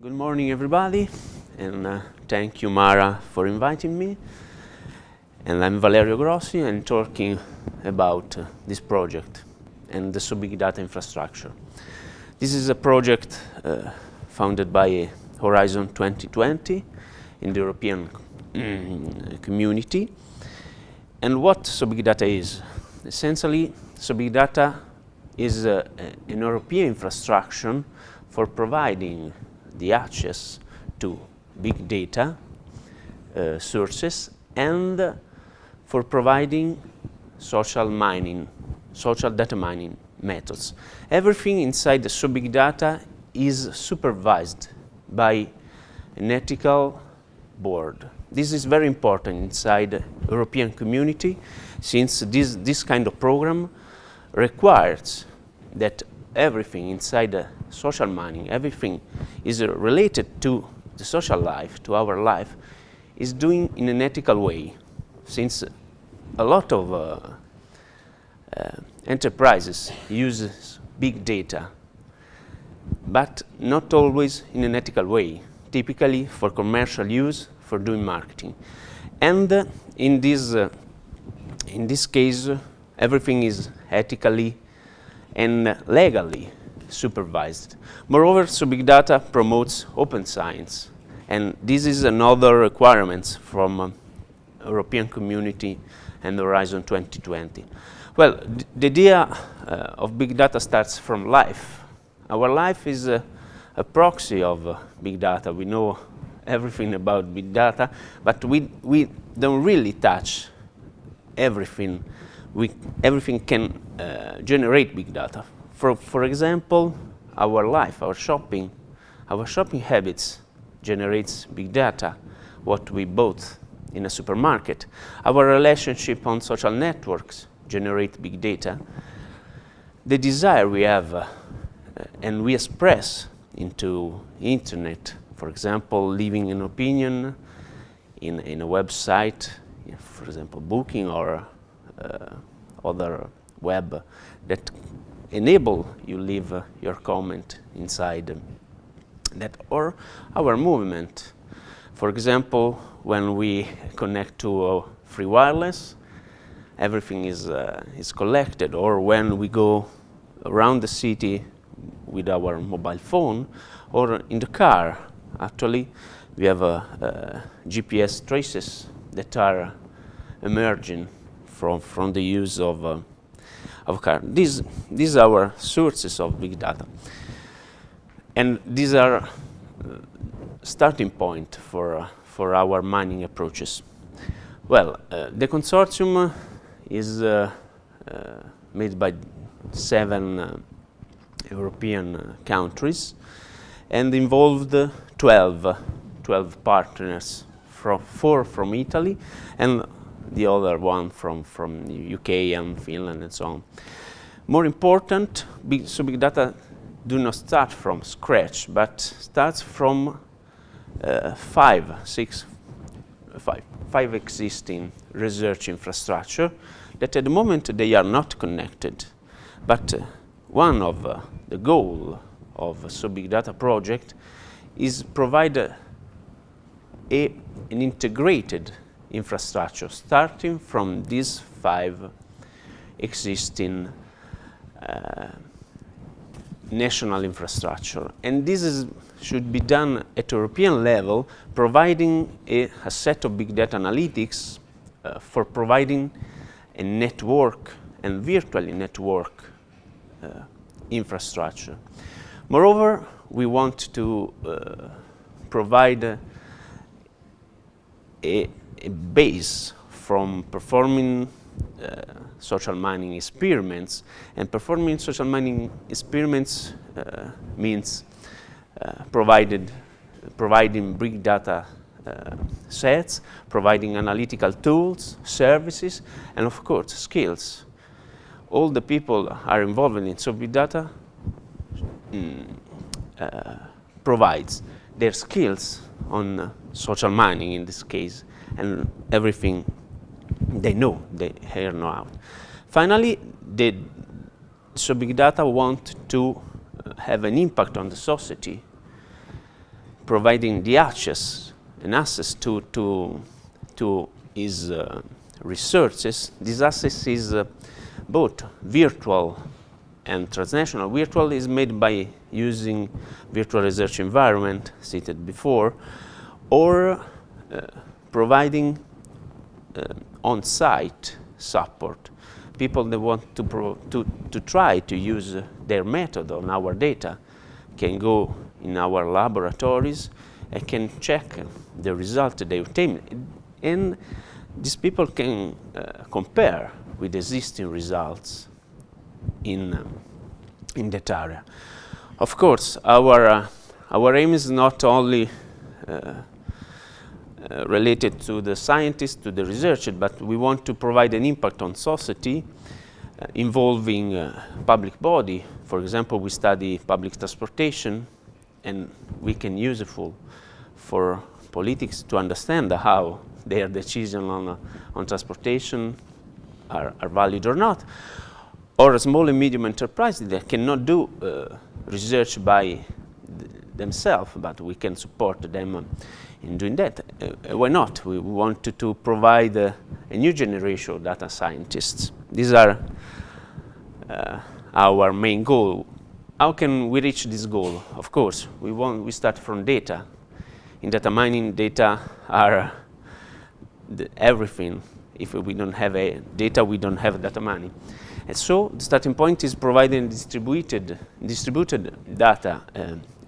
Good morning, everybody, and thank you, Mara, for inviting me. And I'm Valerio Grossi, and talking about this project and the SoBigData Infrastructure. This is a project founded by Horizon 2020 in the European community. And what SoBigData is? Essentially, SoBigData is an European infrastructure for providing the access to big data sources and for providing social data mining methods. Everything inside the SoBigData is supervised by an ethical board. This is very important inside the European community, since this kind of program requires that everything inside the social mining, everything is related to the social life, to our life, is doing in an ethical way, since a lot of enterprises use big data, but not always in an ethical way, typically for commercial use, for doing marketing. And in this case, everything is ethically and legally supervised. Moreover, SoBigData promotes open science, and this is another requirement from European community and Horizon 2020. Well, the idea of big data starts from life. Our life is a proxy of big data. We know everything about big data, but we don't really touch everything. Everything can generate big data. For example, our life, our shopping habits generates big data. What we bought in a supermarket, our relationship on social networks generate big data. The desire we have and we express into internet, for example, leaving an opinion in a website, for example, booking or other web that enable you leave your comment inside that, or our movement. For example, when we connect to free wireless, everything is collected, or when we go around the city with our mobile phone, or in the car. Actually, we have GPS traces that are emerging from the use of car. These are our sources of big data, and these are starting point for our mining approaches. Well, the consortium is made by 7 European countries and involved 12 partners, 4 from Italy and the other one from UK and Finland and so on. More important, SoBigData do not start from scratch, but starts from 5 existing research infrastructure that at the moment they are not connected. But one of the goal of SoBigData project is provide an integrated infrastructure starting from these 5 existing national infrastructure. And this should be done at European level, providing a set of big data analytics for providing a network and virtually network infrastructure. Moreover, we want to provide a base from performing social mining experiments, and performing social mining experiments means providing big data sets, providing analytical tools, services, and of course skills. All the people are involved in SoBigData provides their skills on social mining in this case, and everything they know, they know out. Finally, the SoBigData want to have an impact on the society providing the access to his researches. This access is both virtual and transnational. Virtual is made by using virtual research environment, cited before, or providing on-site support. People that want to try to use their method on our data can go in our laboratories and can check the result they obtain. And these people can compare with existing results in that area. Of course, our aim is not only related to the scientists, to the researcher, but we want to provide an impact on society involving public body. For example, we study public transportation, and we can use it for politics to understand how their decisions on transportation are valid or not. Or small and medium enterprises that cannot do research by themselves, but we can support them in doing that. Why not? We want to provide a new generation of data scientists. These are our main goal. How can we reach this goal? Of course, we start from data. In data mining, data are everything. If we don't have data, we don't have data mining. And so the starting point is providing distributed data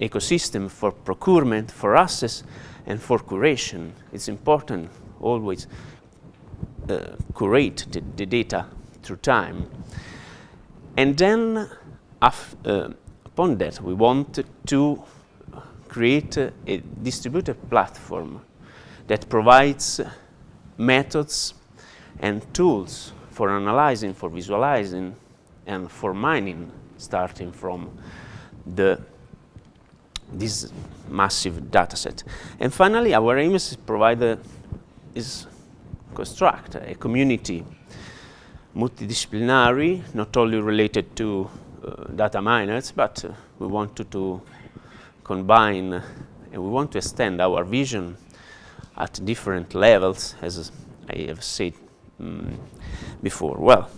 ecosystem for procurement, for access, and for curation. It's important always curate the data through time. And then upon that, we want to create a distributed platform that provides methods and tools for analyzing, for visualizing, and for mining, starting from this massive data set. And finally, our aim is to construct a community, multidisciplinary, not only related to data miners, but we want to combine, and we want to extend our vision at different levels, as I have said before. Well,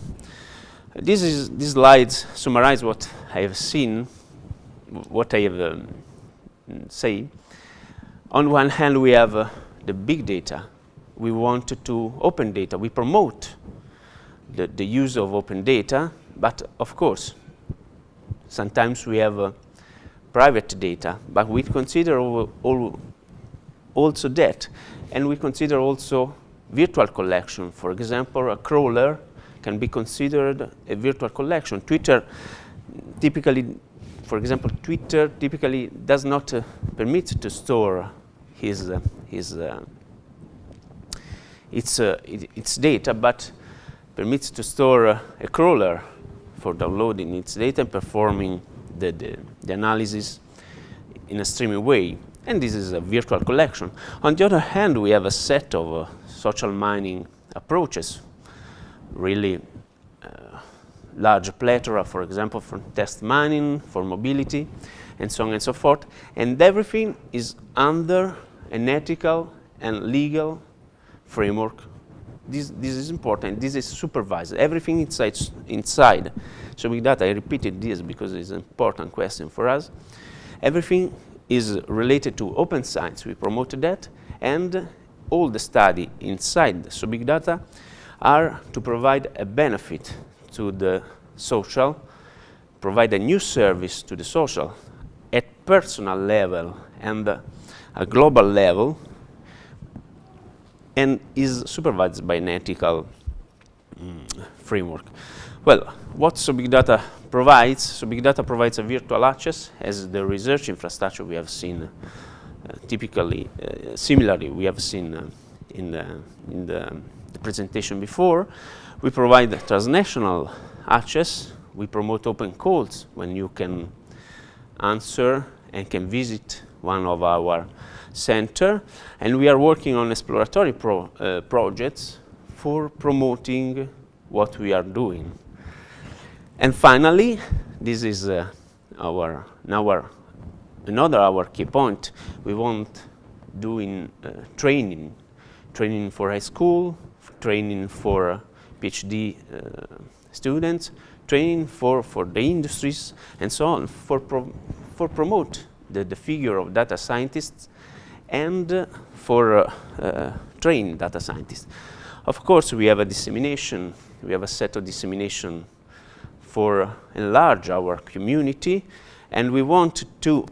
these slides summarize what I have seen, what I have said. On one hand, we have the big data. We want to open data. We promote the use of open data, but of course, sometimes we have private data, but we consider also that, and we consider also virtual collection. For example, a crawler can be considered a virtual collection. Twitter typically, for example, Twitter typically does not permit to store its data, but permits to store a crawler for downloading its data and performing the analysis in a streaming way. And this is a virtual collection. On the other hand, we have a set of social mining approaches, really large plethora, for example, for test mining, for mobility, and so on and so forth. And everything is under an ethical and legal framework. This is important. This is supervised. Everything inside. SoBigData, I repeated this because it's an important question for us. Everything is related to open science. We promoted that, and all the study inside SoBigData are to provide a benefit to the social, provide a new service to the social at personal level and a global level, and is supervised by an ethical framework. Well, what SoBigData provides? SoBigData provides a virtual access as the research infrastructure we have seen typically, similarly, we have seen in the presentation before. We provide transnational access. We promote open calls when you can answer and can visit one of our center, and we are working on exploratory projects for promoting what we are doing. And finally, this is our another our key point, we want doing training for high school, training for PhD students, training for the industries, and so on, for promote the figure of data scientists and for train data scientists. Of course, we have a dissemination, we have a set of dissemination for enlarge our community, and we want to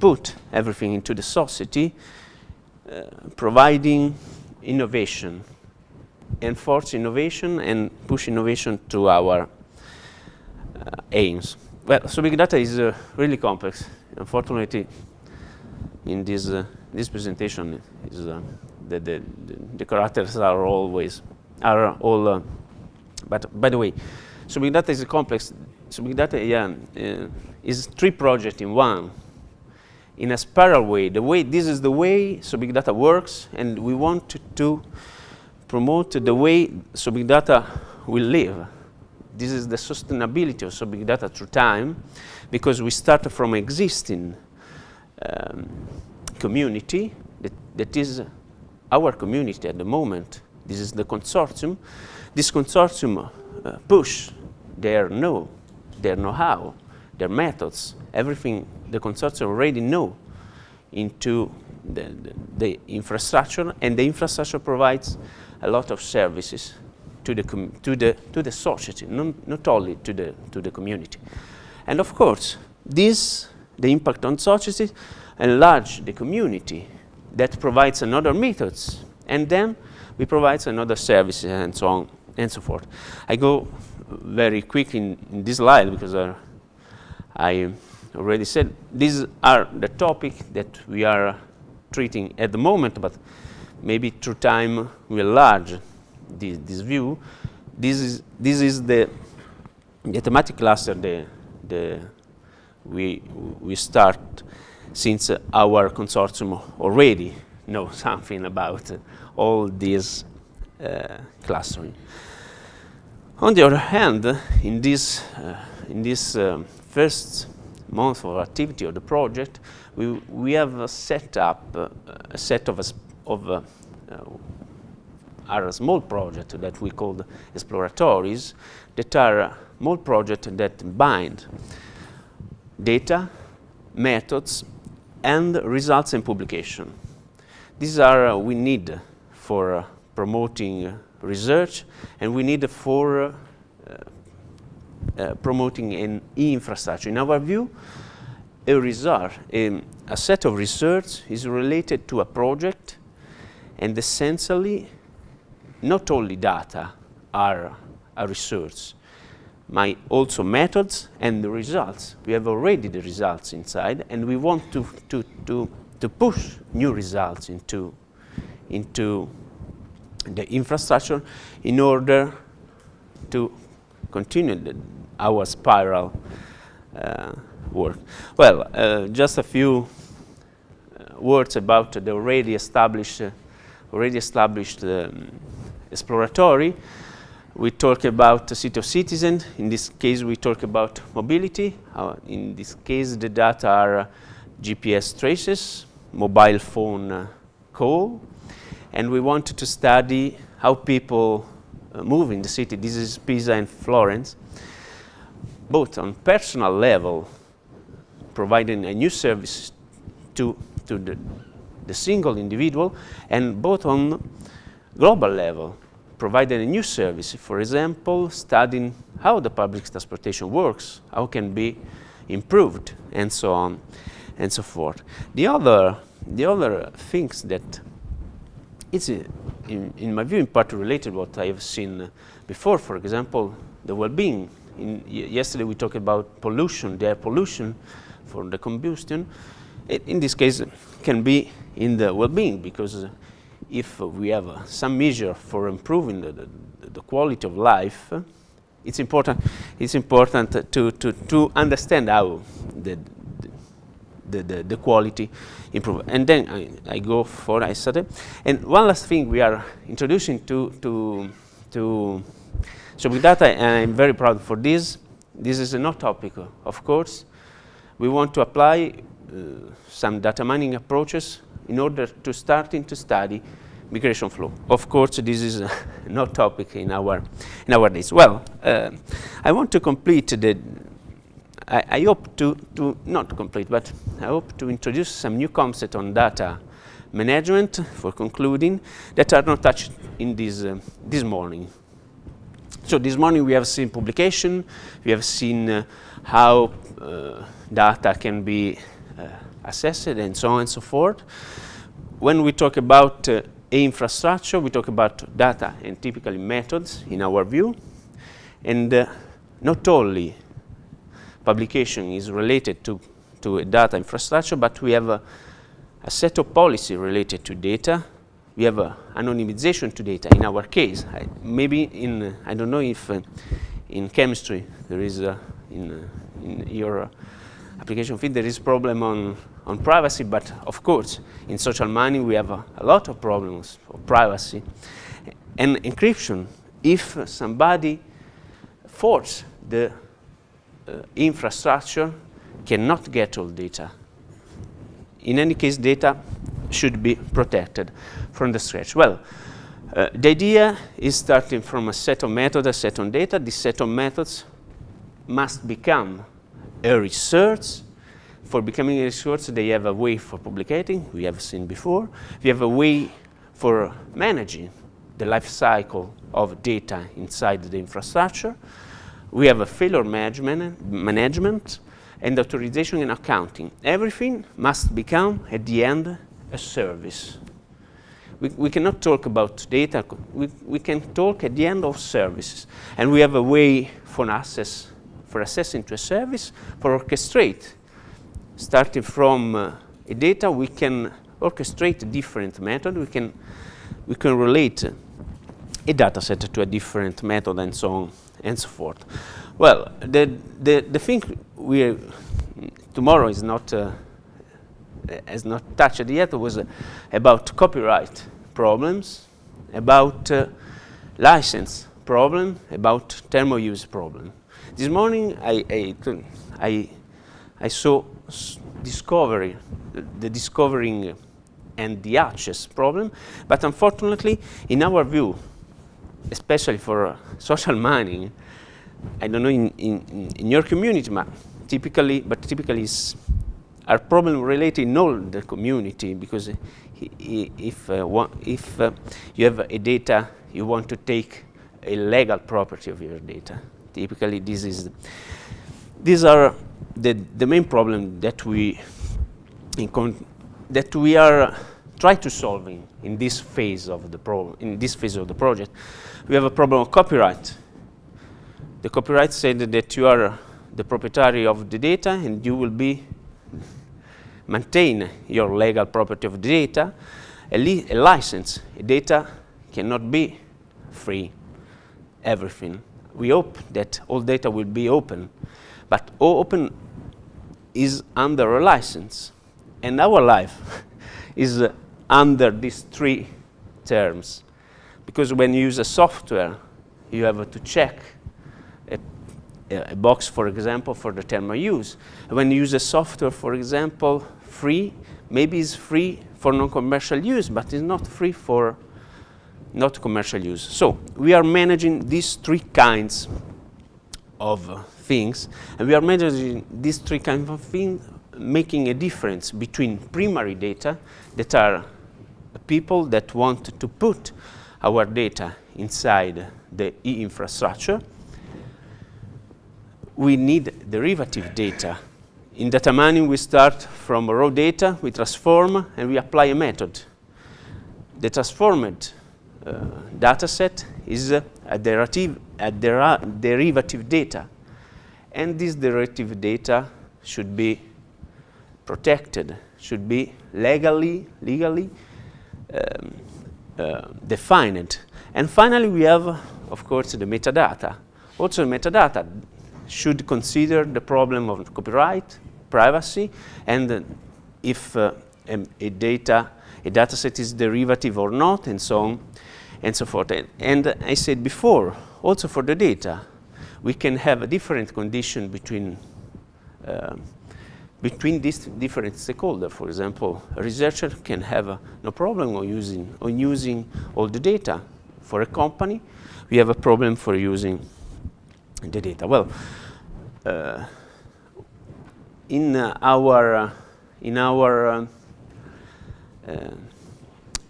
put everything into the society, providing innovation, enforce innovation and push innovation to our aims. Well, so big data is really complex. Unfortunately, in this presentation, is the characters are all. But by the way, so big data is complex. So big data, is 3 projects in one, in a spiral way. This is the way so big data works, and we want to promote the way so big data will live. This is the sustainability of so big data through time, because we start from existing community that is our community at the moment. This is the consortium. This consortium push their know-how, their methods, everything the consortium already know into the infrastructure, and the infrastructure provides a lot of services to the society, not only to the community. And of course, the impact on society enlarge the community that provides another methods, and then we provide another services, and so on and so forth. I go very quick in this slide because I already said these are the topic that we are treating at the moment, but maybe through time we enlarge this view. This is the thematic cluster we start since our consortium already know something about all these clustering. On the other hand, in this first month of activity of the project, we have set up a set of are a small project that we call exploratories, that are small projects that bind data, methods, and results and publication. These are we need for promoting research, and we need for promoting an infrastructure. In our view, a set of research is related to a project, and essentially not only data are a research, also methods and the results. We have already the results inside, and we want to push new results into the infrastructure in order to continue our spiral work. Well, just a few words about the already established exploratory. We talk about the city of citizens. In this case, we talk about mobility. In this case, the data are GPS traces, mobile phone call, and we wanted to study how people move in the city. This is Pisa and Florence, both on personal level, providing a new service to the single individual, and both on global level, providing a new service. For example, studying how the public transportation works, how can be improved, and so on and so forth. The other things that it's in my view in part related to what I have seen before. For example, the well-being. Yesterday we talked about pollution, the air pollution for the combustion. In this case, can be in the well-being, because if we have some measure for improving the quality of life, it's important to understand how the quality improve. And then I go for ISAT. And one last thing we are introducing to SoBigData, and I'm very proud for this. This is not topic, of course, we want to apply some data mining approaches in order to starting to study migration flow. Of course, this is no topic in our days. Well, I want to complete the. I hope to not complete, but I hope to introduce some new concepts on data management for concluding that are not touched in this morning. So this morning we have seen publication, we have seen how data can be assessed and so on and so forth. When we talk about infrastructure, we talk about data and typically methods in our view. And not only publication is related to a data infrastructure, but we have a set of policy related to data. We have anonymization to data in our case. Maybe I don't know if in chemistry there is, in your application field, there is problem on privacy, but of course in social mining we have a lot of problems of privacy. And encryption, if somebody forces the infrastructure, cannot get all data. In any case, data should be protected from the scratch. Well, the idea is starting from a set of methods, a set of data. This set of methods must become a research. For becoming a research, they have a way for publicating, we have seen before. We have a way for managing the life cycle of data inside the infrastructure. We have a failure management and authorization and accounting. Everything must become, at the end, a service. We cannot talk about data. We can talk at the end of services. And we have a way for accessing to a service, for orchestrate. Starting from a data, we can orchestrate a different method. We can relate a data set to a different method and so on and so forth. Well, the thing tomorrow is not has not touched yet was about copyright problems, about license problem, about term of use problem. This morning I saw the discovering and the access problem, but unfortunately, in our view, especially for social mining, I don't know in your community, but typically are problem related in all the community, because if you have a data, you want to take a legal property of your data. Typically, these are the main problem that we are trying to solve in this phase of the problem. In this phase of the project, we have a problem of copyright. The copyright said that you are the proprietary of the data and you will maintain your legal property of the data. A license, data cannot be free, everything. We hope that all data will be open, but open is under a license. And our life is under these three terms. Because when you use a software, you have to check a box, for example, for the term of use. When you use a software, for example, free, maybe it's free for non-commercial use, but it's not free for not commercial use. So we are managing these three kinds of things, and we are managing these three kinds of things, making a difference between primary data, that are people that want to put our data inside the infrastructure. We need derivative data. In data mining, we start from raw data, we transform, and we apply a method. The transformed data set is a derivative data. And this derivative data should be protected, should be legally defined. And finally, we have, of course, the metadata. Also, metadata should consider the problem of copyright, privacy, and if a data set is derivative or not, and so on and so forth. And I said before, also for the data, we can have a different condition between between these different stakeholders. For example, a researcher can have no problem on using all the data. For a company, we have a problem for using the data. Well, in our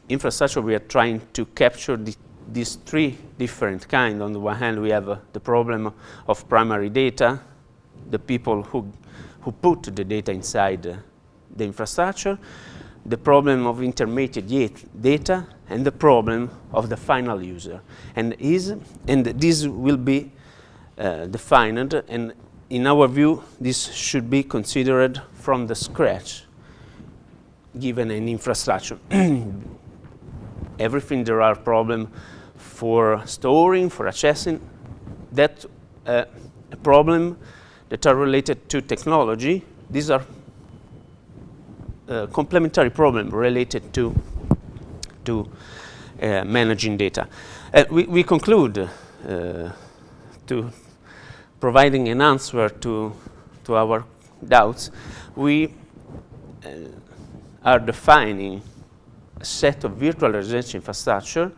infrastructure, we are trying to capture these three different kinds. On the one hand, we have the problem of primary data, the people who put the data inside the infrastructure, the problem of intermediate data, and the problem of the final user. And this will be defined, and in our view, this should be considered from the scratch, given an infrastructure. Everything there are problems for storing, for accessing, that a problem that are related to technology. These are complementary problems related to managing data. We conclude to providing an answer to our doubts. We are defining a set of virtual research infrastructure.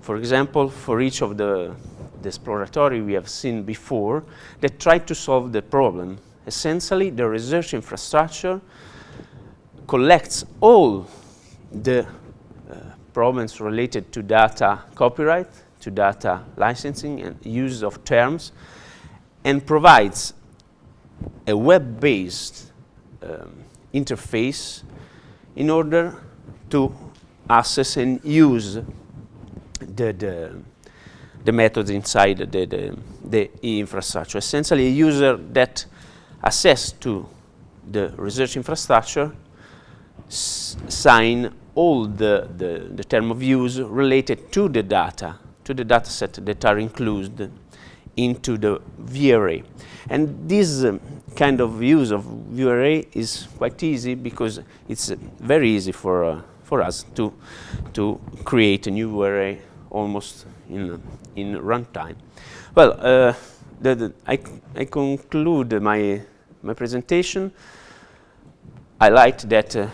For example, for each of the exploratory we have seen before, that try to solve the problem. Essentially, the research infrastructure collects all the problems related to data copyright, to data licensing and use of terms, and provides a web-based interface in order to access and use the methods inside the infrastructure. Essentially, a user that access to the research infrastructure sign all the term of use related to the data set that are included into the VRA. And this kind of use of VRA is quite easy because it's very easy for us to create a new VRA almost in runtime. Well, I conclude my presentation. I liked that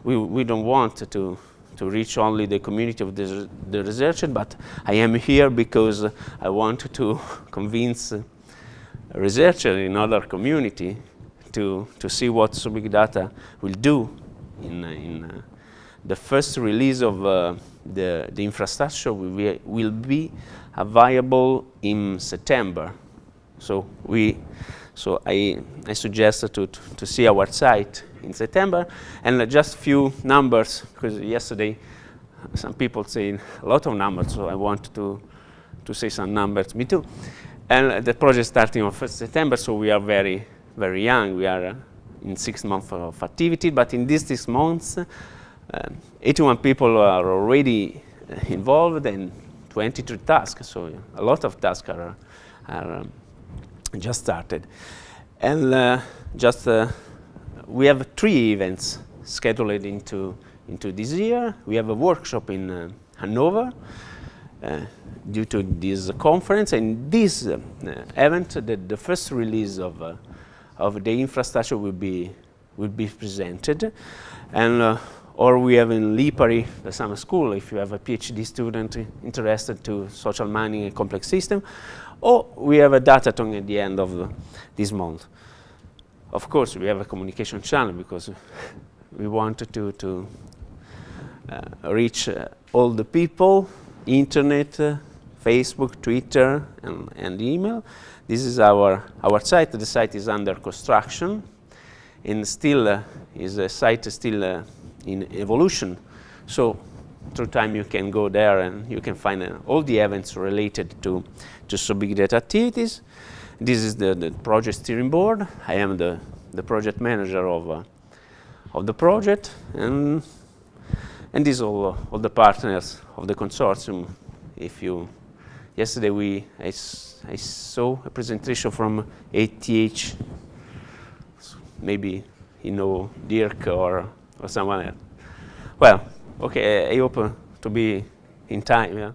we don't want to reach only the community of the researcher, but I am here because I want to convince a researcher in other community to see what SoBigData will do in the first release of the infrastructure will be available in September. So I suggest to see our site in September, and just few numbers, because yesterday some people say a lot of numbers, so I want to say some numbers, me too. And the project starting on 1st September, so we are very, very young. We are in 6 months of activity, but in these 6 months, 81 people are already involved and 23 tasks, so a lot of tasks are just started. And we have 3 events scheduled into this year. We have a workshop in Hanover due to this conference, and this event, the first release of the infrastructure will be presented. And or we have in Lipari, the summer school, if you have a PhD student interested to social mining and complex system, or we have a datathon at the end of this month. Of course, we have a communication channel because we wanted to reach all the people, internet, Facebook, Twitter, and email. This is our site. The site is under construction, and still is a site still in evolution. So through time you can go there and you can find all the events related to SoBigData activities. This is the project steering board. I am the project manager of the project, and these all the partners of the consortium. Yesterday I saw a presentation from ATH. Maybe you know Dirk or someone else. Well, okay. I hope to be in time. Yeah.